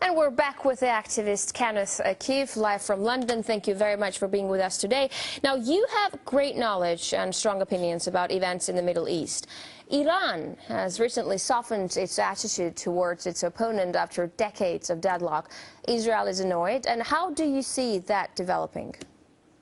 And we're back with the activist Kenneth Keefe, live from London. Thank you very much for being with us today. Now, you have great knowledge and strong opinions about events in the Middle East. Iran has recently softened its attitude towards its opponent after decades of deadlock. Israel is annoyed. And how do you see that developing?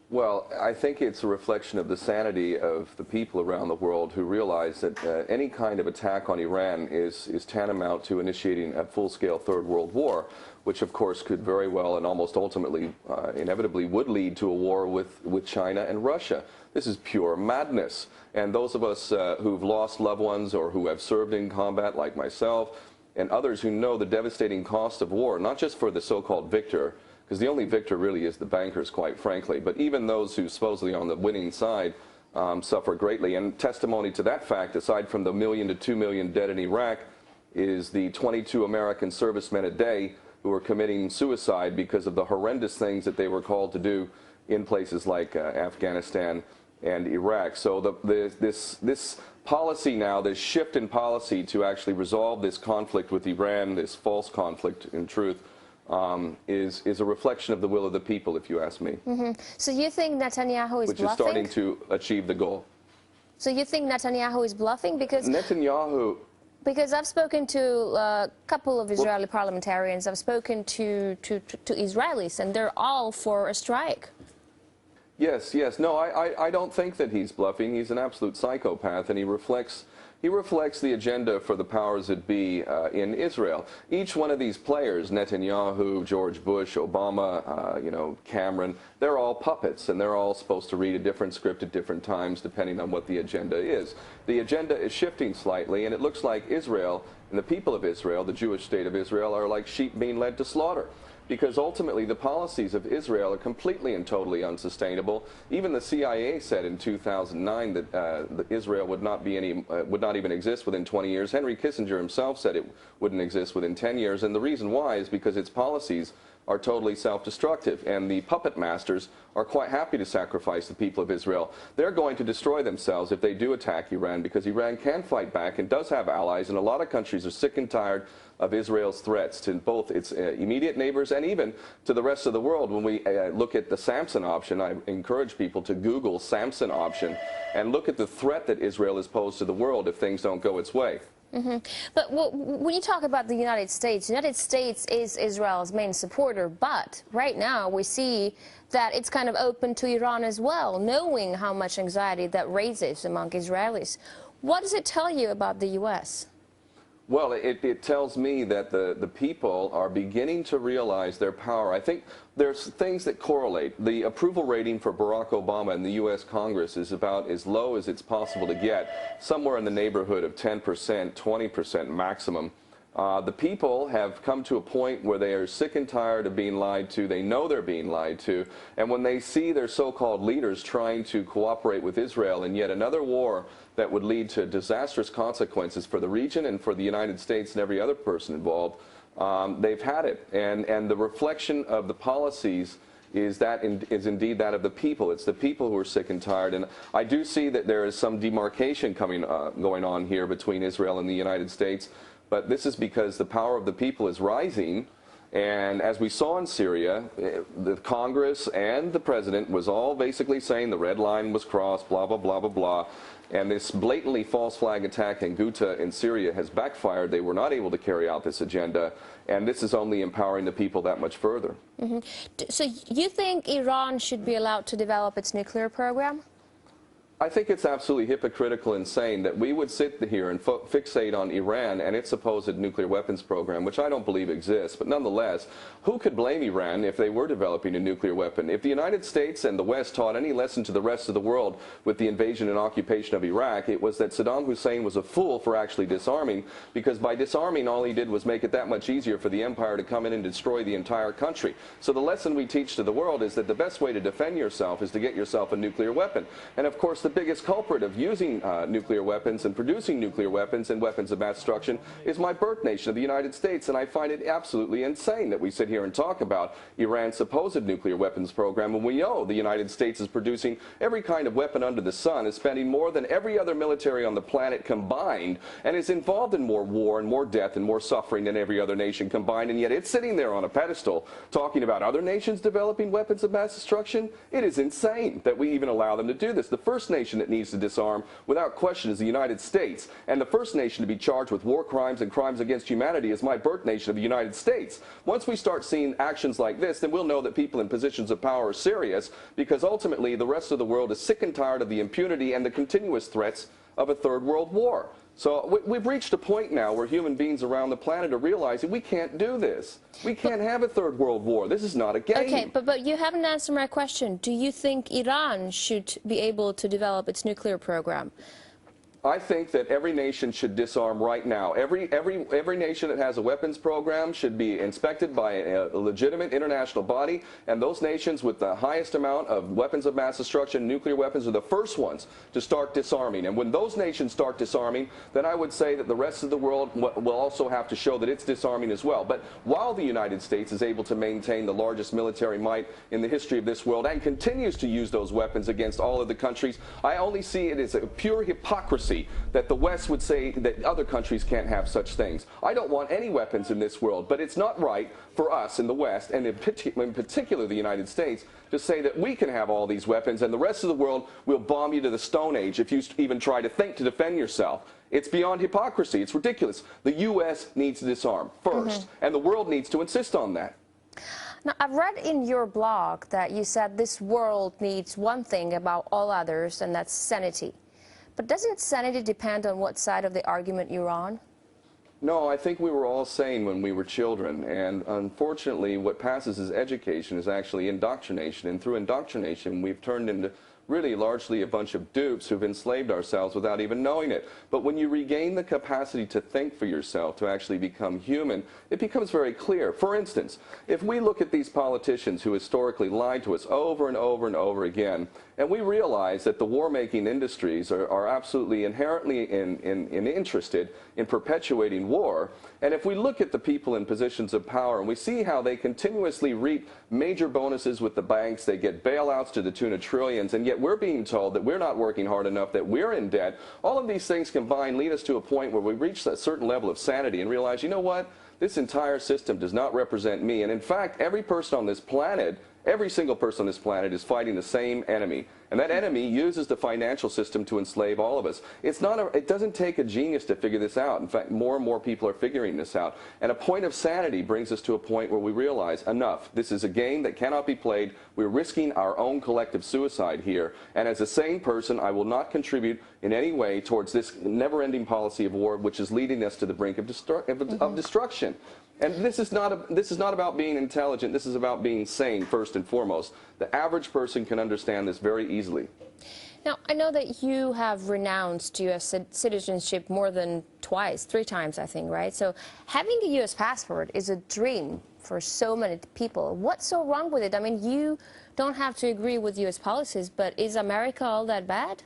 Well, I think it's a reflection of the sanity of the people around the world who realize that any kind of attack on Iran is tantamount to initiating a full-scale Third World War, which of course could very well and almost ultimately, inevitably would lead to a war with China and Russia. This is pure madness. And those of us who've lost loved ones or who have served in combat, like myself, and others who know the devastating cost of war, not just for the so-called victor, because the only victor really is the bankers, quite frankly. But even those who supposedly on the winning side suffer greatly. And testimony to that fact, aside from the 1 million to 2 million dead in Iraq, is the 22 American servicemen a day who are committing suicide because of the horrendous things that they were called to do in places like Afghanistan and Iraq. So this policy now, this shift in policy to actually resolve this conflict with Iran, this false conflict in truth, is a reflection of the will of the people, if you ask me. So you think Netanyahu is bluffing? Which is starting to achieve the goal. So you think Netanyahu is bluffing? Because I've spoken to a couple of Israeli parliamentarians, I've spoken to Israelis, and they're all for a strike. Yes. No, I don't think that he's bluffing. He's an absolute psychopath, and he reflects the agenda for the powers that be in Israel. Each one of these players, Netanyahu, George Bush, Obama, Cameron, they're all puppets, and they're all supposed to read a different script at different times depending on what the agenda is. The agenda is shifting slightly, and it looks like Israel and the people of Israel, the Jewish state of Israel, are like sheep being led to slaughter. Because ultimately the policies of Israel are completely and totally unsustainable. Even the CIA said in 2009 that Israel would not even exist within 20 years. Henry Kissinger himself said it wouldn't exist within 10 years, and the reason why is because its policies are totally self-destructive, and the puppet masters are quite happy to sacrifice the people of Israel. They're going to destroy themselves if they do attack Iran, because Iran can fight back and does have allies, and a lot of countries are sick and tired of Israel's threats to both its immediate neighbors and even to the rest of the world. When we look at the Samson option, I encourage people to Google Samson option and look at the threat that Israel has posed to the world if things don't go its way. But when you talk about the United States is Israel's main supporter, but right now we see that it's kind of open to Iran as well, knowing how much anxiety that raises among Israelis. What does it tell you about the U.S.? Well, it tells me that the people are beginning to realize their power. I think there's things that correlate. The approval rating for Barack Obama in the U.S. Congress is about as low as it's possible to get, somewhere in the neighborhood of 10%, 20% maximum. The people have come to a point where they are sick and tired of being lied to. They know they're being lied to. And when they see their so-called leaders trying to cooperate with Israel in yet another war that would lead to disastrous consequences for the region and for the United States and every other person involved, they've had it. And the reflection of the policies is indeed that of the people. It's the people who are sick and tired. And I do see that there is some demarcation going on here between Israel and the United States. But this is because the power of the people is rising. And as we saw in Syria, the Congress and the president was all basically saying the red line was crossed, blah, blah, blah, blah, blah. And this blatantly false flag attack in Ghouta in Syria has backfired. They were not able to carry out this agenda. And this is only empowering the people that much further. So you think Iran should be allowed to develop its nuclear program? I think it's absolutely hypocritical and insane that we would sit here and fixate on Iran and its supposed nuclear weapons program, which I don't believe exists. But nonetheless, who could blame Iran if they were developing a nuclear weapon? If the United States and the West taught any lesson to the rest of the world with the invasion and occupation of Iraq, it was that Saddam Hussein was a fool for actually disarming, because by disarming, all he did was make it that much easier for the empire to come in and destroy the entire country. So the lesson we teach to the world is that the best way to defend yourself is to get yourself a nuclear weapon. And of course, the biggest culprit of using nuclear weapons and producing nuclear weapons and weapons of mass destruction is my birth nation of the United States. And I find it absolutely insane that we sit here and talk about Iran's supposed nuclear weapons program when we know the United States is producing every kind of weapon under the sun, is spending more than every other military on the planet combined, and is involved in more war and more death and more suffering than every other nation combined. And yet it's sitting there on a pedestal talking about other nations developing weapons of mass destruction. It is insane that we even allow them to do this. The first nation that needs to disarm without question is the United States, and the first nation to be charged with war crimes and crimes against humanity is my birth nation of the United States. Once we start seeing actions like this, then we'll know that people in positions of power are serious, because ultimately the rest of the world is sick and tired of the impunity and the continuous threats of a third world war. So we've reached a point now where human beings around the planet are realizing we can't do this. We can't have a third world war. This is not a game. Okay, but you haven't answered my question. Do you think Iran should be able to develop its nuclear program? I think that every nation should disarm right now. Every nation that has a weapons program should be inspected by a legitimate international body, and those nations with the highest amount of weapons of mass destruction, nuclear weapons, are the first ones to start disarming. And when those nations start disarming, then I would say that the rest of the world will also have to show that it's disarming as well. But while the United States is able to maintain the largest military might in the history of this world and continues to use those weapons against all of the countries, I only see it as a pure hypocrisy that the West would say that other countries can't have such things. I don't want any weapons in this world, but it's not right for us in the West, and in particular the United States, to say that we can have all these weapons and the rest of the world will bomb you to the Stone Age if you even try to think to defend yourself. It's beyond hypocrisy. It's ridiculous. The U.S. needs to disarm first, and the world needs to insist on that. Now, I've read in your blog that you said this world needs one thing about all others, and that's sanity. But doesn't sanity depend on what side of the argument you're on? No, I think we were all sane when we were children, and unfortunately what passes as education is actually indoctrination, and through indoctrination we've turned into really largely a bunch of dupes who've enslaved ourselves without even knowing it. But when you regain the capacity to think for yourself, to actually become human, it becomes very clear. For instance, if we look at these politicians who historically lied to us over and over and over again, and we realize that the war-making industries are absolutely inherently interested in perpetuating war, and if we look at the people in positions of power and we see how they continuously reap major bonuses with the banks, they get bailouts to the tune of trillions, and yet we're being told that we're not working hard enough, that we're in debt, all of these things combined lead us to a point where we reach a certain level of sanity and realize, you know what, this entire system does not represent me, and in fact, every person on this planet, every single person on this planet is fighting the same enemy. And that enemy uses the financial system to enslave all of us. It doesn't take a genius to figure this out. In fact, more and more people are figuring this out. And a point of sanity brings us to a point where we realize, enough. This is a game that cannot be played. We're risking our own collective suicide here. And as a sane person, I will not contribute in any way towards this never-ending policy of war, which is leading us to the brink of destruction. And this is not about being intelligent. This is about being sane, first and foremost. The average person can understand this very easily. Now, I know that you have renounced U.S. citizenship more than twice, 3 times, I think, right? So having a U.S. passport is a dream for so many people. What's so wrong with it? I mean, you don't have to agree with U.S. policies, but is America all that bad?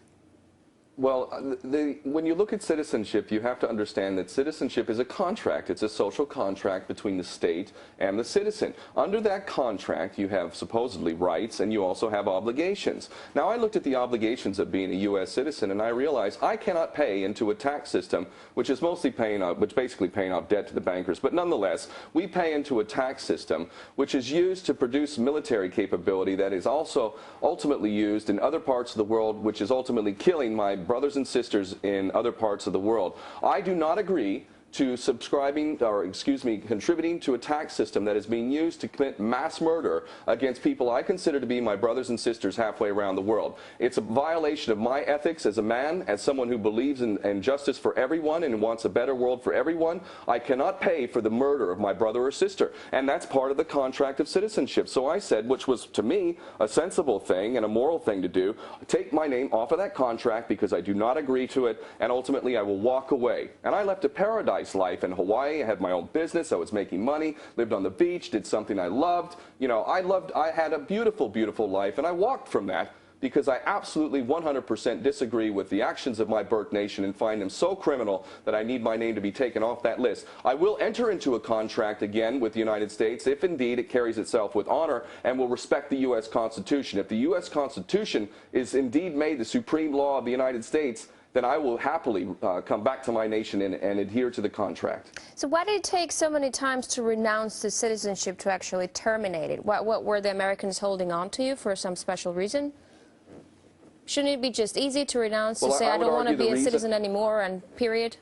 Well, when you look at citizenship, you have to understand that citizenship is a contract. It's a social contract between the state and the citizen. Under that contract, you have supposedly rights, and you also have obligations. Now, I looked at the obligations of being a U.S. citizen, and I realized I cannot pay into a tax system, which is basically paying off debt to the bankers. But nonetheless, we pay into a tax system which is used to produce military capability that is also ultimately used in other parts of the world, which is ultimately killing my brothers and sisters in other parts of the world. I do not agree to contributing to a tax system that is being used to commit mass murder against people I consider to be my brothers and sisters halfway around the world. It's a violation of my ethics as a man, as someone who believes in justice for everyone and wants a better world for everyone. I cannot pay for the murder of my brother or sister, and that's part of the contract of citizenship. So I said, which was to me a sensible thing and a moral thing to do, take my name off of that contract because I do not agree to it, and ultimately I will walk away. And I left a paradise life in Hawaii. I had my own business. I was making money, lived on the beach, did something I loved. You know, I had a beautiful, beautiful life, and I walked from that. because I absolutely 100% disagree with the actions of my birth nation and find them so criminal that I need my name to be taken off that list. I will enter into a contract again with the United States if indeed it carries itself with honor and will respect the U.S. Constitution. If the U.S. Constitution is indeed made the supreme law of the United States, then I will happily come back to my nation and adhere to the contract. So why did it take so many times to renounce the citizenship to actually terminate it? What were the Americans holding on to you for some special reason? Shouldn't it be just easy to renounce, to say I don't want to be a citizen anymore and period?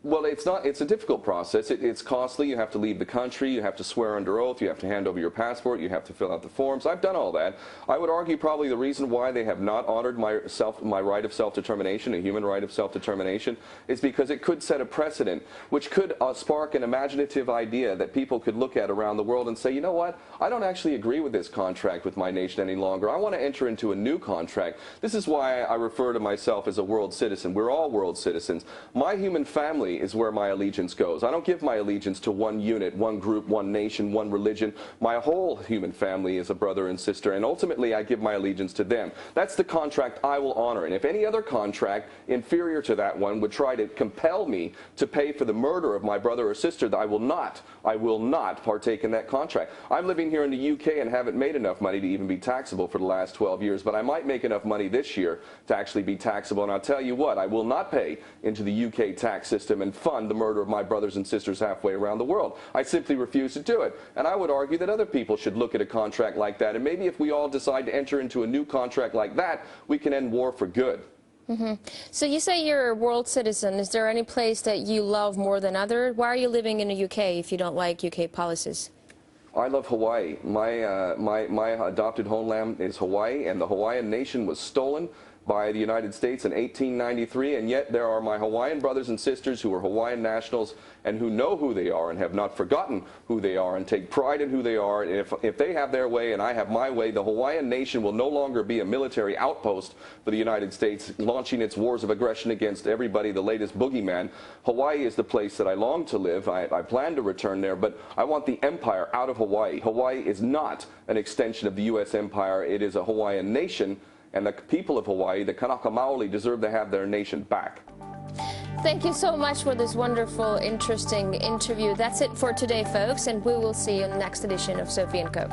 Well, it's not. It's a difficult process. It's costly. You have to leave the country. You have to swear under oath. You have to hand over your passport. You have to fill out the forms. I've done all that. I would argue probably the reason why they have not honored my right of self-determination, a human right of self-determination, is because it could set a precedent, which could spark an imaginative idea that people could look at around the world and say, you know what? I don't actually agree with this contract with my nation any longer. I want to enter into a new contract. This is why I refer to myself as a world citizen. We're all world citizens. My human family is where my allegiance goes. I don't give my allegiance to one unit, one group, one nation, one religion. My whole human family is a brother and sister, and ultimately I give my allegiance to them. That's the contract I will honor. And if any other contract inferior to that one would try to compel me to pay for the murder of my brother or sister, I will not partake in that contract. I'm living here in the UK and haven't made enough money to even be taxable for the last 12 years, but I might make enough money this year to actually be taxable. And I'll tell you what, I will not pay into the UK tax system and fund the murder of my brothers and sisters halfway around the world. I simply refuse to do it. And I would argue that other people should look at a contract like that. And maybe if we all decide to enter into a new contract like that, we can end war for good. So you say you're a world citizen. Is there any place that you love more than other? Why are you living in the UK if you don't like UK policies? I love Hawaii. My adopted homeland is Hawaii, and the Hawaiian nation was stolen by the United States in 1893, and yet there are my Hawaiian brothers and sisters who are Hawaiian nationals and who know who they are and have not forgotten who they are and take pride in who they are. And if they have their way and I have my way, the Hawaiian nation will no longer be a military outpost for the United States launching its wars of aggression against everybody, the latest boogeyman. Hawaii is the place that I long to live. I plan to return there, but I want the empire out of Hawaii. Hawaii is not an extension of the U.S. empire. It is a Hawaiian nation. And the people of Hawaii, the Kanaka Maoli, deserve to have their nation back. Thank you so much for this wonderful, interesting interview. That's it for today, folks, and we will see you in the next edition of Sophie Co.